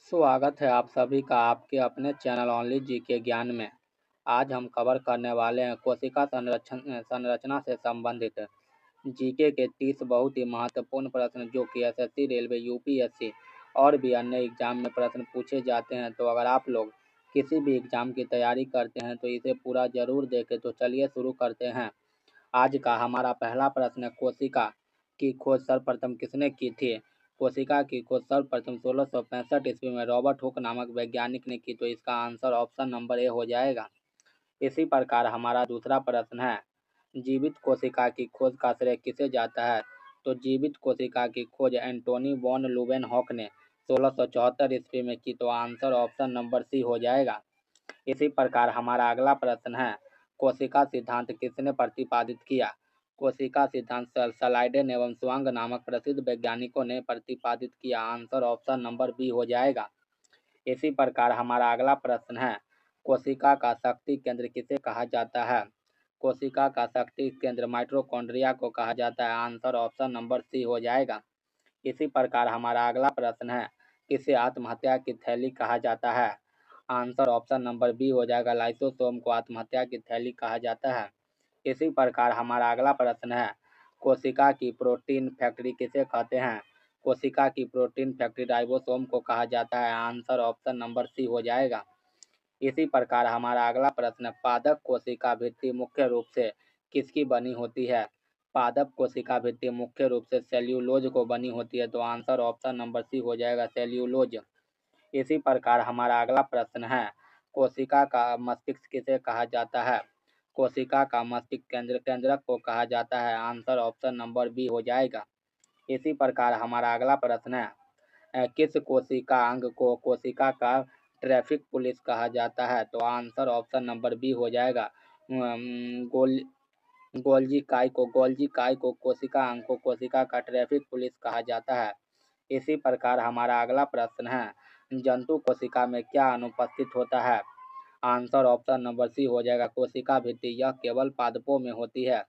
स्वागत है आप सभी का आपके अपने चैनल ओनली जीके ज्ञान में। आज हम कवर करने वाले हैं कोशिका संरचना से संबंधित जीके के 30 बहुत ही महत्वपूर्ण प्रश्न जो कि एसएससी, रेलवे, यूपीएससी और भी अन्य एग्जाम में प्रश्न पूछे जाते हैं। तो अगर आप लोग किसी भी एग्जाम की तैयारी करते हैं तो इसे पूरा जरूर देखें। तो चलिए शुरू करते हैं। आज का हमारा पहला प्रश्न है, कोशिका की खोज सर्वप्रथम किसने की थी? कोशिका की खोज सर्वप्रथम 1665 ईस्वी में रॉबर्ट हुक नामक वैज्ञानिक ने की। तो इसका आंसर ऑप्शन नंबर ए हो जाएगा। इसी प्रकार हमारा दूसरा प्रश्न है, जीवित कोशिका की खोज का श्रेय किसे जाता है? तो जीवित कोशिका की खोज एंटोनी वॉन लुवेनहॉक ने 1674 ईस्वी में की। तो आंसर ऑप्शन नंबर सी हो जाएगा। इसी प्रकार हमारा अगला प्रश्न है, कोशिका सिद्धांत किसने प्रतिपादित किया? कोशिका सिद्धांत सलाइडेन एवं स्वांग नामक प्रसिद्ध वैज्ञानिकों ने प्रतिपादित किया। आंसर ऑप्शन नंबर बी हो जाएगा। इसी प्रकार हमारा अगला प्रश्न है, कोशिका का शक्ति केंद्र किसे कहा जाता है? कोशिका का शक्ति केंद्र माइटोकॉन्ड्रिया को कहा जाता है। आंसर ऑप्शन नंबर सी हो जाएगा। इसी प्रकार हमारा अगला प्रश्न है, किसे आत्महत्या की थैली कहा जाता है? आंसर ऑप्शन नंबर बी हो जाएगा। लाइसोसोम को आत्महत्या की थैली कहा जाता है। इसी प्रकार हमारा अगला प्रश्न है, कोशिका की प्रोटीन फैक्ट्री किसे कहते हैं? कोशिका की प्रोटीन फैक्ट्री राइबोसोम को कहा जाता है। आंसर ऑप्शन नंबर सी हो जाएगा। इसी प्रकार हमारा अगला प्रश्न, पादप कोशिका भित्ति मुख्य रूप से किसकी बनी होती है? पादप कोशिका भित्ति मुख्य रूप से सेल्यूलोज को बनी होती है। तो आंसर ऑप्शन नंबर सी हो जाएगा, सेल्यूलोज। इसी प्रकार हमारा अगला प्रश्न है, कोशिका का मस्तिष्क किसे कहा जाता है? कोशिका का मस्तिष्क केंद्रक को कहा जाता है। आंसर ऑप्शन नंबर बी हो जाएगा। इसी प्रकार हमारा अगला प्रश्न है, किस कोशिका अंग को कोशिका का ट्रैफिक पुलिस कहा जाता है? तो आंसर ऑप्शन नंबर बी हो जाएगा। गोल्जी काय को कोशिका अंग को कोशिका का ट्रैफिक पुलिस कहा जाता है। इसी प्रकार हमारा अगला प्रश्न है, जंतु कोशिका में क्या अनुपस्थित होता है? आंसर ऑप्शन नंबर सी हो जाएगा, कोशिका भित्ति। यह केवल पादपों में होती है।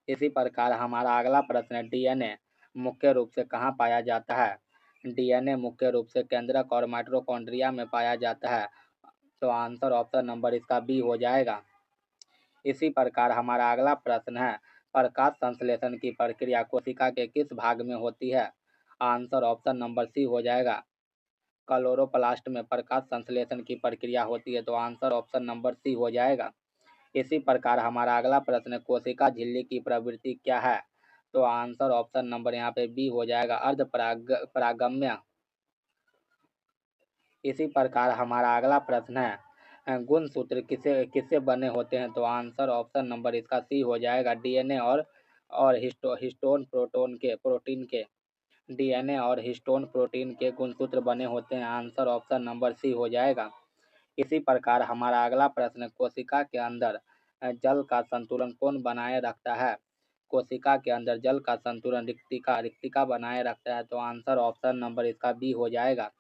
इसी प्रकार हमारा अगला प्रश्न है, डीएनए मुख्य रूप से कहाँ पाया जाता है? डीएनए मुख्य रूप से केंद्रक और माइटोकॉन्ड्रिया में पाया जाता है। तो आंसर ऑप्शन नंबर इसका बी हो जाएगा। इसी प्रकार हमारा अगला प्रश्न है, प्रकाश संश्लेषण की प्रक्रिया कोशिका के किस भाग में होती है? आंसर ऑप्शन नंबर सी हो जाएगा, क्लोरोप्लास्ट में प्रकाश संश्लेषण की प्रक्रिया होती है। तो आंसर ऑप्शन नंबर सी हो जाएगा। इसी प्रकार हमारा अगला प्रश्न, कोशिका झिल्ली की प्रवृत्ति क्या है? तो आंसर ऑप्शन नंबर यहाँ पे बी हो जाएगा, अर्ध परागम्य। इसी प्रकार हमारा अगला प्रश्न है, गुणसूत्र किससे बने होते हैं? तो आंसर ऑप्शन नंबर इसका सी हो जाएगा, डीएनए और हिस्टोन प्रोटीन के डीएनए और हिस्टोन प्रोटीन के गुणसूत्र बने होते हैं। आंसर ऑप्शन नंबर सी हो जाएगा। इसी प्रकार हमारा अगला प्रश्न, कोशिका के अंदर जल का संतुलन कौन बनाए रखता है? कोशिका के अंदर जल का संतुलन रिक्तिका बनाए रखता है। तो आंसर ऑप्शन नंबर इसका बी हो जाएगा।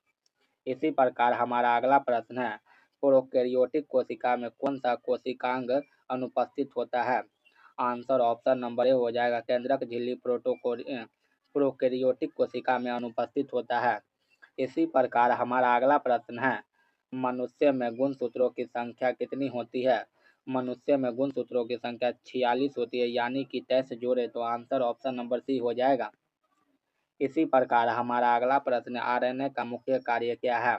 इसी प्रकार हमारा अगला प्रश्न है, प्रोकैरियोटिक कोशिका में कौन सा कोशिकांग अनुपस्थित होता है? आंसर ऑप्शन नंबर ए हो जाएगा, केंद्रक झिल्ली प्रोकैरियोटिक कोशिका में अनुपस्थित होता है। इसी प्रकार हमारा अगला प्रश्न है, मनुष्य में गुणसूत्रों की संख्या कितनी होती है? मनुष्य में गुणसूत्रों की संख्या 46 होती है, यानी कि 23 जोड़े। तो आंसर ऑप्शन नंबर सी हो जाएगा। इसी प्रकार हमारा अगला प्रश्न, आरएनए का मुख्य कार्य क्या है?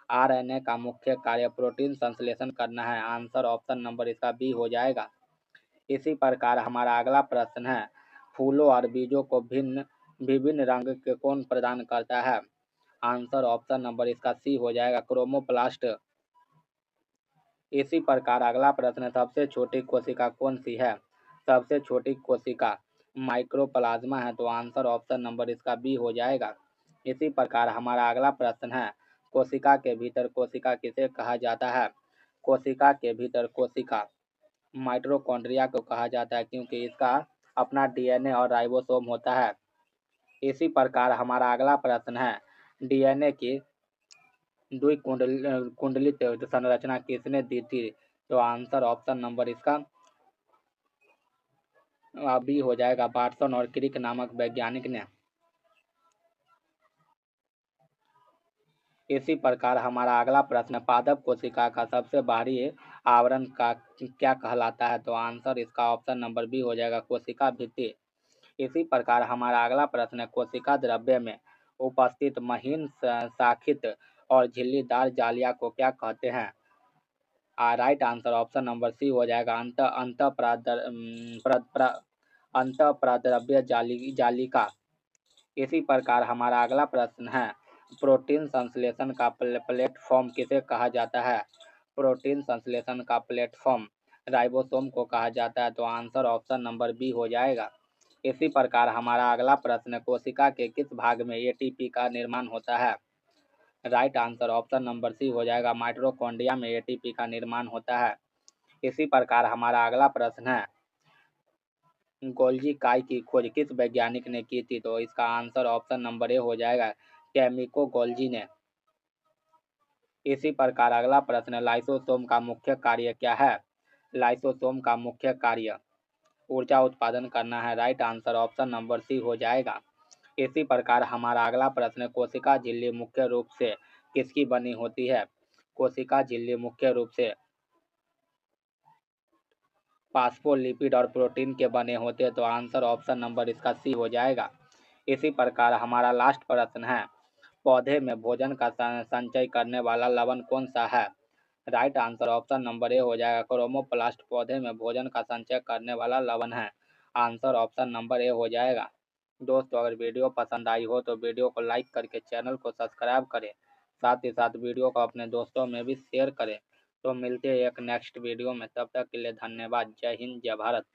आरएनए का मुख्य कार्य प्रोटीन संश्लेषण करना है। आंसर ऑप्शन नंबर इसका बी हो जाएगा। इसी प्रकार हमारा अगला प्रश्न है, फूलों और बीजों को विभिन्न रंग के कौन प्रदान करता है? आंसर ऑप्शन नंबर इसका सी हो जाएगा, क्रोमोप्लास्ट। इसी प्रकार अगला प्रश्न, सबसे छोटी कोशिका कौन सी है? सबसे छोटी कोशिका माइक्रोप्लाज्मा है। तो आंसर ऑप्शन नंबर इसका बी हो जाएगा। इसी प्रकार हमारा अगला प्रश्न है, कोशिका के भीतर कोशिका किसे कहा जाता है? कोशिका के भीतर कोशिका माइटोकॉन्ड्रिया को कहा जाता है, क्योंकि इसका अपना डीएनए और राइबोसोम होता है। इसी प्रकार हमारा अगला प्रश्न है, डीएनए की द्विकुंडलित संरचना किसने दी थी? तो आंसर ऑप्शन नंबर इसका बी हो जाएगा, वाटसन और क्रिक नामक वैज्ञानिक ने। इसी प्रकार हमारा अगला प्रश्न, पादप कोशिका का सबसे बाहरी आवरण का क्या कहलाता है? तो आंसर इसका ऑप्शन नंबर बी हो जाएगा, कोशिका भित्ति। इसी प्रकार हमारा अगला प्रश्न है, कोशिका द्रव्य में उपस्थित महीन शाखित और झिल्लीदार जालिया को क्या कहते हैं? Right answer option number C हो जाएगा, अंत प्राद्रव्य जालिका। इसी प्रकार हमारा अगला प्रश्न है, प्रोटीन संश्लेषण का प्लेटफॉर्म किसे कहा जाता है? प्रोटीन संश्लेषण का प्लेटफॉर्म राइबोसोम को कहा जाता है। तो आंसर ऑप्शन नंबर बी हो जाएगा। इसी प्रकार हमारा अगला प्रश्न, कोशिका के किस भाग में एटीपी का निर्माण होता है? Right answer option number C हो जाएगा, माइटोकॉन्ड्रिया में एटीपी का निर्माण होता है। इसी प्रकार हमारा अगला प्रश्न है, गोल्जी काय की खोज किस वैज्ञानिक ने की थी? तो इसका आंसर ऑप्शन नंबर ए हो जाएगा, केमिको गोल्जी ने। इसी प्रकार अगला प्रश्न, लाइसोसोम का मुख्य कार्य क्या है? लाइसोसोम का मुख्य कार्य ऊर्जा उत्पादन करना है। Right answer option number C हो जाएगा। इसी प्रकार हमारा अगला प्रश्न, कोशिका झिल्ली मुख्य रूप से किसकी बनी होती है? कोशिका झिल्ली मुख्य रूप से फास्फोलिपिड और प्रोटीन के बने होते हैं। तो आंसर ऑप्शन नंबर इसका सी हो जाएगा। इसी प्रकार हमारा लास्ट प्रश्न है, पौधे में भोजन का संचय करने वाला लवण कौन सा है? Right answer option number A हो जाएगा, क्रोमोप्लास्ट पौधे में भोजन का संचय करने वाला लवण है। आंसर ऑप्शन नंबर ए हो जाएगा। दोस्तों, अगर वीडियो पसंद आई हो तो वीडियो को लाइक करके चैनल को सब्सक्राइब करें, साथ ही साथ वीडियो को अपने दोस्तों में भी शेयर करें। तो मिलते हैं एक नेक्स्ट वीडियो में, तब तक के लिए धन्यवाद। जय हिंद, जय भारत।